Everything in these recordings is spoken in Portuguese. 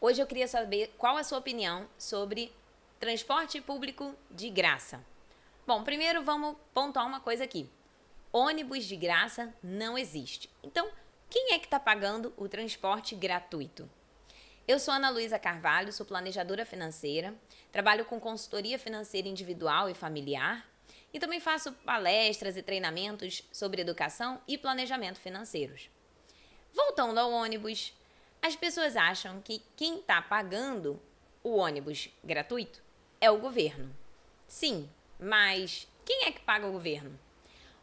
Hoje eu queria saber qual a sua opinião sobre transporte público de graça. Bom, primeiro vamos pontuar uma coisa aqui. Ônibus de graça não existe. Então, quem é que está pagando o transporte gratuito? Eu sou Ana Luísa Carvalho, sou planejadora financeira, trabalho com consultoria financeira individual e familiar e também faço palestras e treinamentos sobre educação e planejamento financeiros. Voltando ao ônibus, as pessoas acham que quem está pagando o ônibus gratuito é o governo. Sim, mas quem é que paga o governo?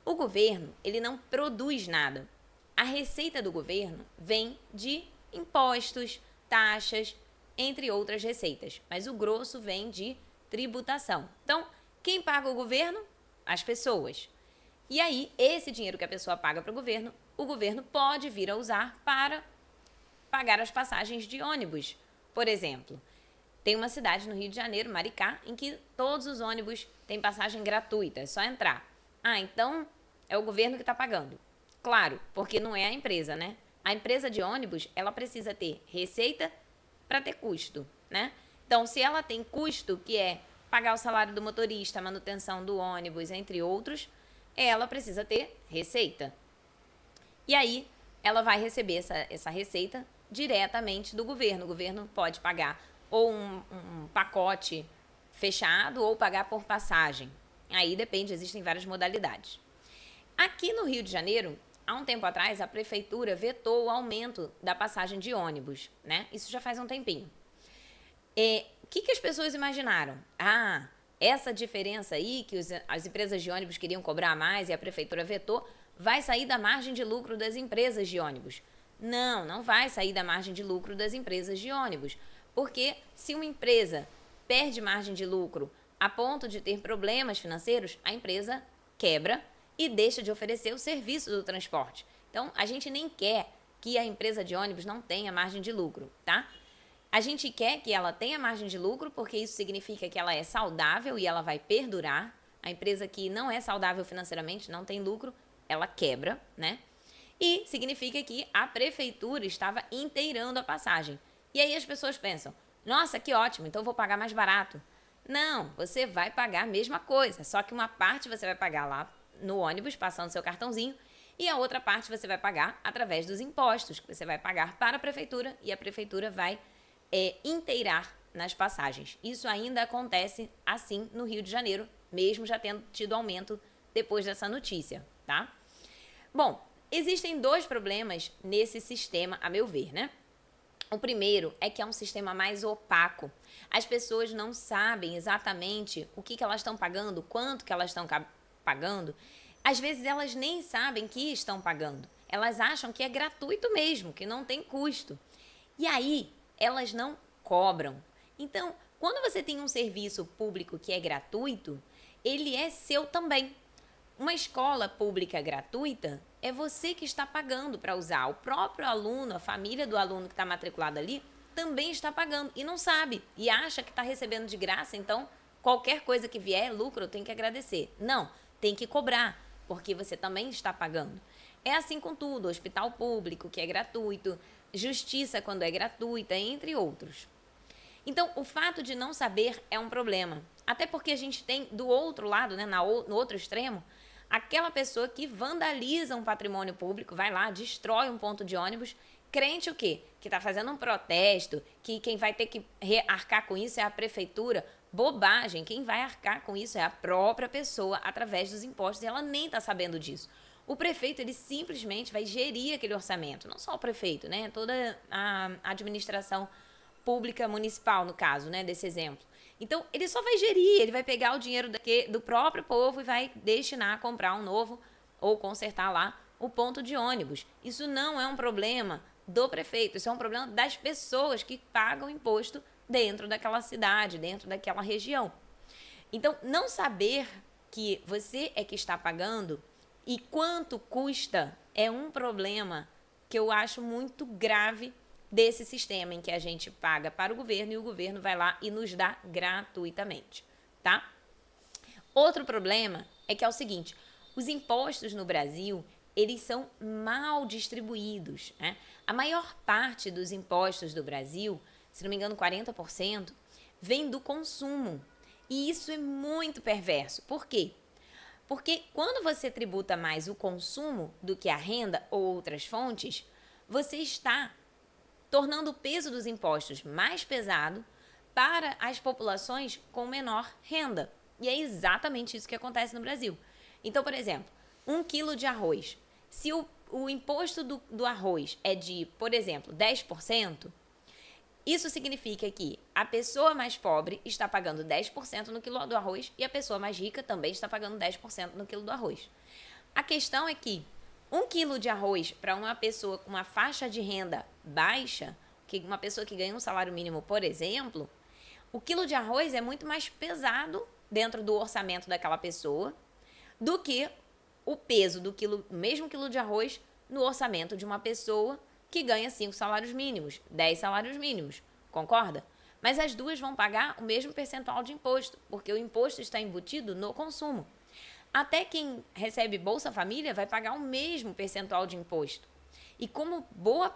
O governo, ele não produz nada. A receita do governo vem de impostos, taxas, entre outras receitas. Mas o grosso vem de tributação. Então, quem paga o governo? As pessoas. E aí, esse dinheiro que a pessoa paga para o governo pode vir a usar para pagar as passagens de ônibus. Por exemplo, tem uma cidade no Rio de Janeiro, Maricá, em que todos os ônibus têm passagem gratuita, é só entrar. Ah, então é o governo que está pagando. Claro, porque não é a empresa, né? A empresa de ônibus, ela precisa ter receita para ter custo, né? Então, se ela tem custo, que é pagar o salário do motorista, manutenção do ônibus, entre outros, ela precisa ter receita. E aí, ela vai receber essa receita diretamente do governo. O governo pode pagar ou um pacote fechado ou pagar por passagem. Aí depende, existem várias modalidades. Aqui no Rio de Janeiro, há um tempo atrás, a prefeitura vetou o aumento da passagem de ônibus, né? Isso já faz um tempinho. O que as pessoas imaginaram? Ah, essa diferença aí que as empresas de ônibus queriam cobrar mais e a prefeitura vetou, vai sair da margem de lucro das empresas de ônibus. Não, não vai sair da margem de lucro das empresas de ônibus. Porque se uma empresa perde margem de lucro a ponto de ter problemas financeiros, a empresa quebra e deixa de oferecer o serviço do transporte. Então, a gente nem quer que a empresa de ônibus não tenha margem de lucro, tá? A gente quer que ela tenha margem de lucro porque isso significa que ela é saudável e ela vai perdurar. A empresa que não é saudável financeiramente, não tem lucro, ela quebra, né? E significa que a prefeitura estava inteirando a passagem. E aí as pessoas pensam, nossa, que ótimo, então eu vou pagar mais barato. Não, você vai pagar a mesma coisa, só que uma parte você vai pagar lá no ônibus, passando seu cartãozinho, e a outra parte você vai pagar através dos impostos, que você vai pagar para a prefeitura, e a prefeitura vai inteirar nas passagens. Isso ainda acontece assim no Rio de Janeiro, mesmo já tendo tido aumento depois dessa notícia, tá? Bom, existem dois problemas nesse sistema, a meu ver, né? O primeiro é que é um sistema mais opaco. As pessoas não sabem exatamente o que elas estão pagando, quanto que elas estão pagando. Às vezes elas nem sabem que estão pagando. Elas acham que é gratuito mesmo, que não tem custo. E aí, elas não cobram. Então, quando você tem um serviço público que é gratuito, ele é seu também. Uma escola pública gratuita é você que está pagando para usar. O próprio aluno, a família do aluno que está matriculado ali, também está pagando e não sabe. E acha que está recebendo de graça, então qualquer coisa que vier, lucro, tem que agradecer. Não, tem que cobrar, porque você também está pagando. É assim com tudo, hospital público, que é gratuito, justiça quando é gratuita, entre outros. Então, o fato de não saber é um problema. Até porque a gente tem do outro lado, né, no outro extremo, aquela pessoa que vandaliza um patrimônio público, vai lá, destrói um ponto de ônibus, crente o quê? Que está fazendo um protesto, que quem vai ter que arcar com isso é a prefeitura. Bobagem, quem vai arcar com isso é a própria pessoa através dos impostos e ela nem está sabendo disso. O prefeito, ele simplesmente vai gerir aquele orçamento, não só o prefeito, né? Toda a administração pública municipal, no caso, né, desse exemplo. Então, ele só vai gerir, ele vai pegar o dinheiro do próprio povo e vai destinar a comprar um novo ou consertar lá o ponto de ônibus. Isso não é um problema do prefeito, isso é um problema das pessoas que pagam imposto dentro daquela cidade, dentro daquela região. Então, não saber que você é que está pagando e quanto custa é um problema que eu acho muito grave desse sistema em que a gente paga para o governo e o governo vai lá e nos dá gratuitamente, tá? Outro problema é que é o seguinte, os impostos no Brasil, eles são mal distribuídos, né? A maior parte dos impostos do Brasil se não me engano 40%, vem do consumo. E isso é muito perverso. Por quê? Porque quando você tributa mais o consumo do que a renda ou outras fontes, você está tornando o peso dos impostos mais pesado para as populações com menor renda. E é exatamente isso que acontece no Brasil. Então, por exemplo, 1 quilo de arroz. Se o imposto do arroz é de, por exemplo, 10%, isso significa que a pessoa mais pobre está pagando 10% no quilo do arroz e a pessoa mais rica também está pagando 10% no quilo do arroz. A questão é que 1 quilo de arroz para uma pessoa com uma faixa de renda baixa, uma pessoa que ganha um salário mínimo, por exemplo, o quilo de arroz é muito mais pesado dentro do orçamento daquela pessoa do que o peso do mesmo quilo de arroz no orçamento de uma pessoa que ganha 5 salários mínimos, 10 salários mínimos, concorda? Mas as duas vão pagar o mesmo percentual de imposto, porque o imposto está embutido no consumo. Até quem recebe Bolsa Família vai pagar o mesmo percentual de imposto. E como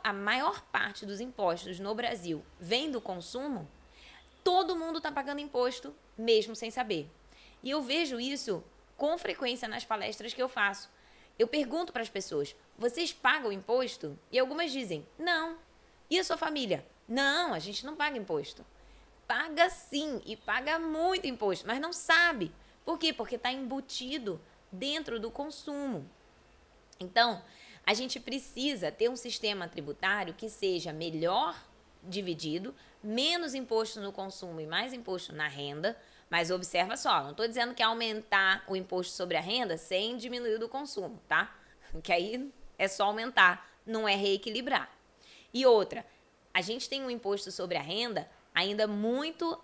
a maior parte dos impostos no Brasil vem do consumo, todo mundo está pagando imposto, mesmo sem saber. E eu vejo isso com frequência nas palestras que eu faço. Eu pergunto para as pessoas, vocês pagam imposto? E algumas dizem, não. E a sua família? Não, a gente não paga imposto. Paga sim, e paga muito imposto, mas não sabe. Por quê? Porque está embutido dentro do consumo. Então, a gente precisa ter um sistema tributário que seja melhor dividido, menos imposto no consumo e mais imposto na renda. Mas observa só, não estou dizendo que é aumentar o imposto sobre a renda sem diminuir o do consumo, tá? Que aí é só aumentar, não é reequilibrar. E outra, a gente tem um imposto sobre a renda ainda muito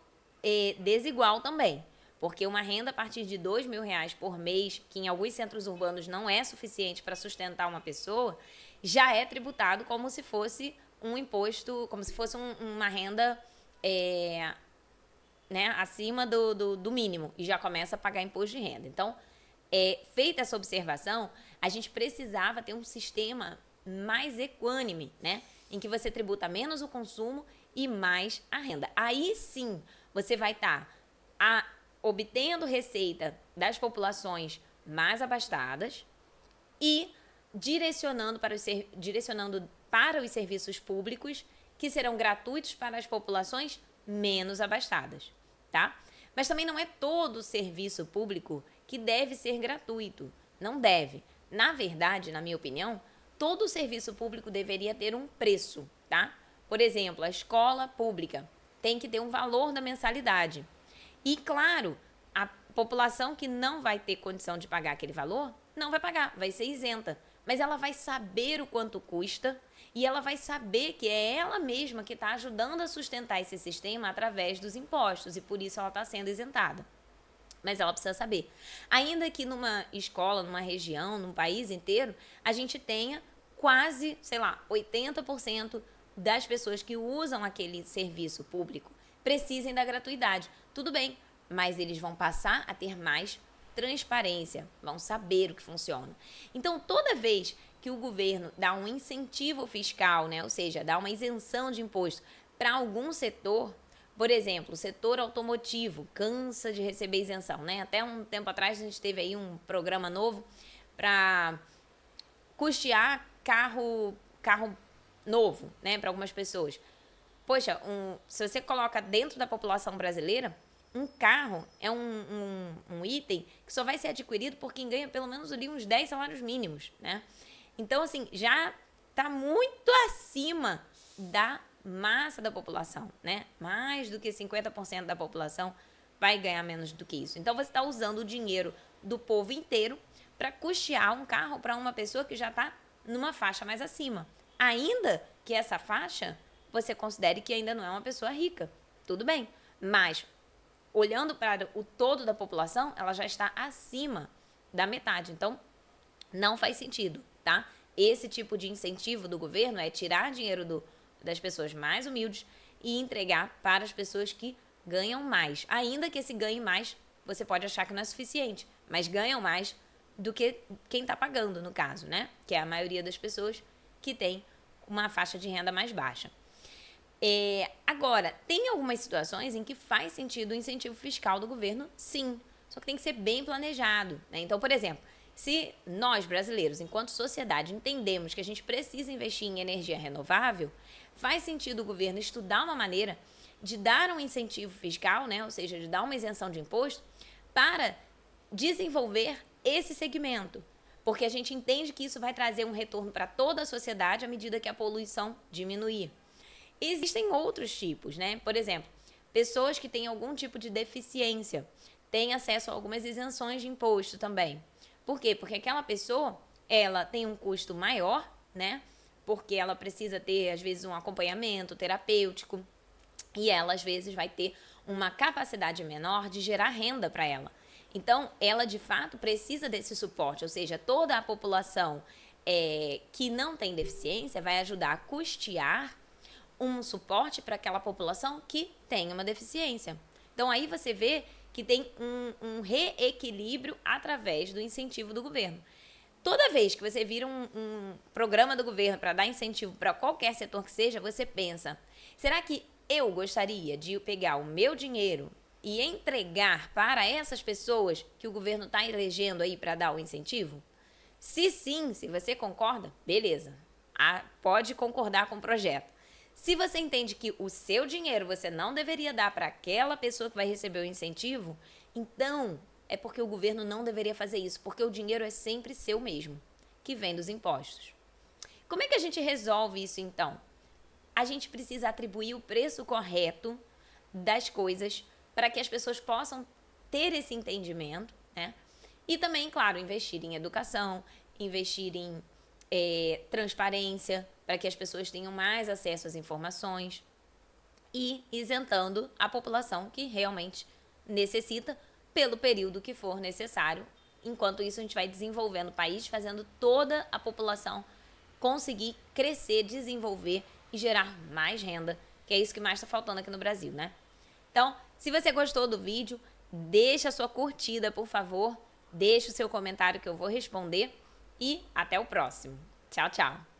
desigual também. Porque uma renda a partir de R$2.000 por mês, que em alguns centros urbanos não é suficiente para sustentar uma pessoa, já é tributado como se fosse um imposto, como se fosse uma renda acima do mínimo e já começa a pagar imposto de renda. Então, feita essa observação, a gente precisava ter um sistema mais equânime, né? Em que você tributa menos o consumo e mais a renda. Aí sim, você vai estar obtendo receita das populações mais abastadas e direcionando para os serviços públicos que serão gratuitos para as populações menos abastadas, tá? Mas também não é todo o serviço público que deve ser gratuito. Não deve. Na verdade, na minha opinião, todo o serviço público deveria ter um preço, tá? Por exemplo, a escola pública tem que ter um valor da mensalidade. E, claro, a população que não vai ter condição de pagar aquele valor, não vai pagar, vai ser isenta. Mas ela vai saber o quanto custa e ela vai saber que é ela mesma que está ajudando a sustentar esse sistema através dos impostos e por isso ela está sendo isentada. Mas ela precisa saber. Ainda que numa escola, numa região, num país inteiro, a gente tenha quase, 80% das pessoas que usam aquele serviço público precisem da gratuidade. Tudo bem, mas eles vão passar a ter mais transparência, vão saber o que funciona. Então, toda vez que o governo dá um incentivo fiscal, né, ou seja, dá uma isenção de imposto para algum setor, por exemplo, o setor automotivo cansa de receber isenção, né? Até um tempo atrás a gente teve aí um programa novo para custear carro novo, né, para algumas pessoas. Poxa, se você coloca dentro da população brasileira, um carro é um item que só vai ser adquirido por quem ganha pelo menos ali uns 10 salários mínimos, né? Então, assim, já está muito acima da massa da população, né? Mais do que 50% da população vai ganhar menos do que isso. Então, você está usando o dinheiro do povo inteiro para custear um carro para uma pessoa que já está numa faixa mais acima. Ainda que essa faixa você considere que ainda não é uma pessoa rica. Tudo bem, mas olhando para o todo da população, ela já está acima da metade. Então, não faz sentido, tá? Esse tipo de incentivo do governo é tirar dinheiro das pessoas mais humildes e entregar para as pessoas que ganham mais. Ainda que esse ganhe mais, você pode achar que não é suficiente, mas ganham mais do que quem está pagando, no caso, né? Que é a maioria das pessoas que tem uma faixa de renda mais baixa. Agora, tem algumas situações em que faz sentido o incentivo fiscal do governo, sim. Só que tem que ser bem planejado, né? Então, por exemplo, se nós brasileiros, enquanto sociedade, entendemos que a gente precisa investir em energia renovável, faz sentido o governo estudar uma maneira de dar um incentivo fiscal, né? Ou seja, de dar uma isenção de imposto para desenvolver esse segmento. Porque a gente entende que isso vai trazer um retorno para toda a sociedade à medida que a poluição diminuir. Existem outros tipos, né? Por exemplo, pessoas que têm algum tipo de deficiência têm acesso a algumas isenções de imposto também. Por quê? Porque aquela pessoa, ela tem um custo maior, né? Porque ela precisa ter, às vezes, um acompanhamento terapêutico e ela, às vezes, vai ter uma capacidade menor de gerar renda para ela. Então, ela, de fato, precisa desse suporte, ou seja, toda a população que não tem deficiência vai ajudar a custear um suporte para aquela população que tem uma deficiência. Então, aí você vê que tem um reequilíbrio através do incentivo do governo. Toda vez que você vira um programa do governo para dar incentivo para qualquer setor que seja, você pensa, será que eu gostaria de pegar o meu dinheiro e entregar para essas pessoas que o governo está elegendo aí para dar o incentivo? Se sim, se você concorda, beleza. Pode concordar com o projeto. Se você entende que o seu dinheiro você não deveria dar para aquela pessoa que vai receber o incentivo, então é porque o governo não deveria fazer isso, porque o dinheiro é sempre seu mesmo, que vem dos impostos. Como é que a gente resolve isso então? A gente precisa atribuir o preço correto das coisas para que as pessoas possam ter esse entendimento, né? E também, claro, investir em educação, investir em transparência, para que as pessoas tenham mais acesso às informações e isentando a população que realmente necessita pelo período que for necessário. Enquanto isso, a gente vai desenvolvendo o país, fazendo toda a população conseguir crescer, desenvolver e gerar mais renda, que é isso que mais está faltando aqui no Brasil, né? Então, se você gostou do vídeo, deixa a sua curtida, por favor, deixa o seu comentário que eu vou responder e até o próximo. Tchau, tchau!